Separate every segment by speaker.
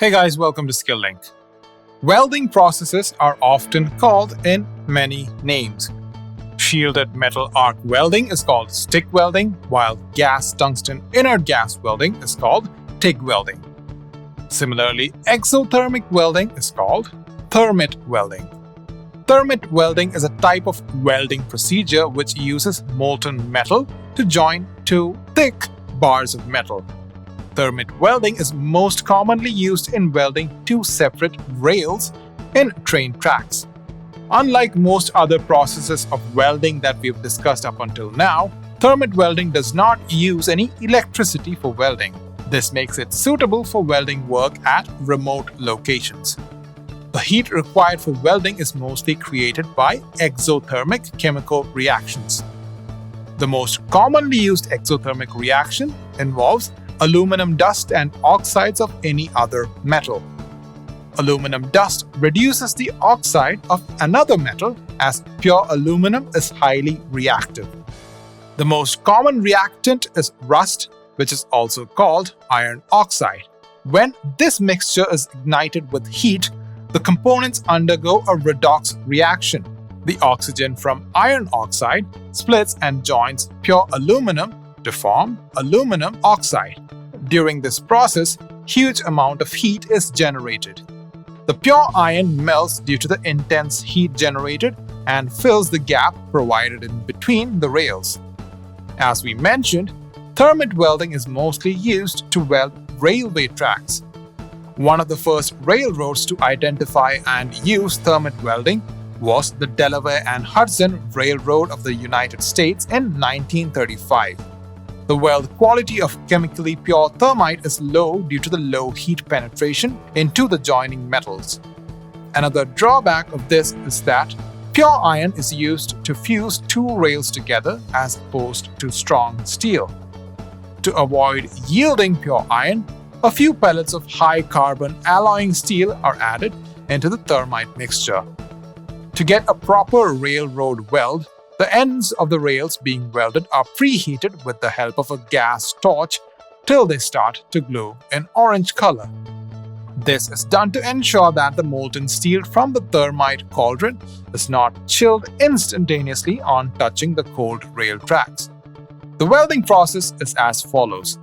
Speaker 1: Hey guys, welcome to Skill-Lync. Welding processes are often called in many names. Shielded metal arc welding is called stick welding, while gas tungsten inert gas welding is called TIG welding. Similarly, exothermic welding is called thermit welding. Thermit welding is a type of welding procedure which uses molten metal to join two thick bars of metal. Thermit welding is most commonly used in welding two separate rails in train tracks. Unlike most other processes of welding that we've discussed up until now, thermit welding does not use any electricity for welding. This makes it suitable for welding work at remote locations. The heat required for welding is mostly created by exothermic chemical reactions. The most commonly used exothermic reaction involves aluminum dust and oxides of any other metal. Aluminum dust reduces the oxide of another metal as pure aluminum is highly reactive. The most common reactant is rust, which is also called iron oxide. When this mixture is ignited with heat, the components undergo a redox reaction. The oxygen from iron oxide splits and joins pure aluminum to form aluminum oxide. During this process, huge amount of heat is generated. The pure iron melts due to the intense heat generated and fills the gap provided in between the rails. As we mentioned, thermit welding is mostly used to weld railway tracks. One of the first railroads to identify and use thermit welding was the Delaware and Hudson Railroad of the United States in 1935. The weld quality of chemically pure thermite is low due to the low heat penetration into the joining metals. Another drawback of this is that pure iron is used to fuse two rails together as opposed to strong steel. To avoid yielding pure iron, a few pellets of high-carbon alloying steel are added into the thermite mixture. To get a proper railroad weld, the ends of the rails being welded are preheated with the help of a gas torch till they start to glow in orange color. This is done to ensure that the molten steel from the thermite cauldron is not chilled instantaneously on touching the cold rail tracks. The welding process is as follows.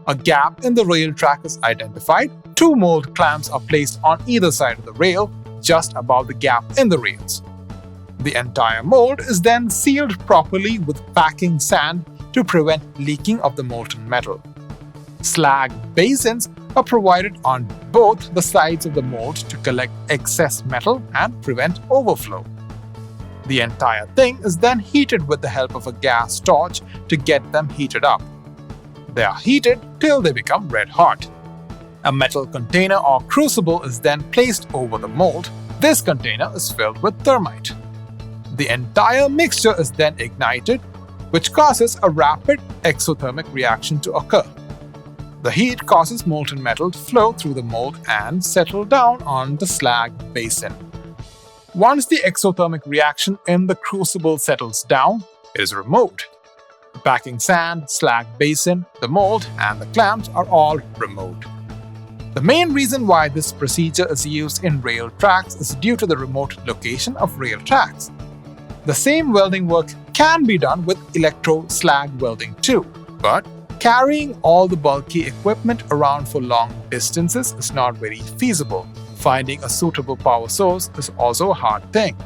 Speaker 1: A gap in the rail track is identified. Two mold clamps are placed on either side of the rail, just above the gap in the rails. The entire mold is then sealed properly with packing sand to prevent leaking of the molten metal. Slag basins are provided on both the sides of the mold to collect excess metal and prevent overflow. The entire thing is then heated with the help of a gas torch to get them heated up. They are heated till they become red hot. A metal container or crucible is then placed over the mold. This container is filled with thermite. The entire mixture is then ignited, which causes a rapid exothermic reaction to occur. The heat causes molten metal to flow through the mold and settle down on the slag basin. Once the exothermic reaction in the crucible settles down, it is removed. The packing sand, slag basin, the mold, and the clamps are all removed. The main reason why this procedure is used in rail tracks is due to the remote location of rail tracks. The same welding work can be done with electro-slag welding too, but carrying all the bulky equipment around for long distances is not very feasible. Finding a suitable power source is also a hard thing.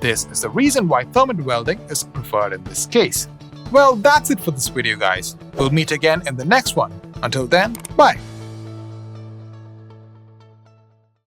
Speaker 1: This is the reason why thermit welding is preferred in this case. Well, that's it for this video, guys. We'll meet again in the next one. Until then, bye!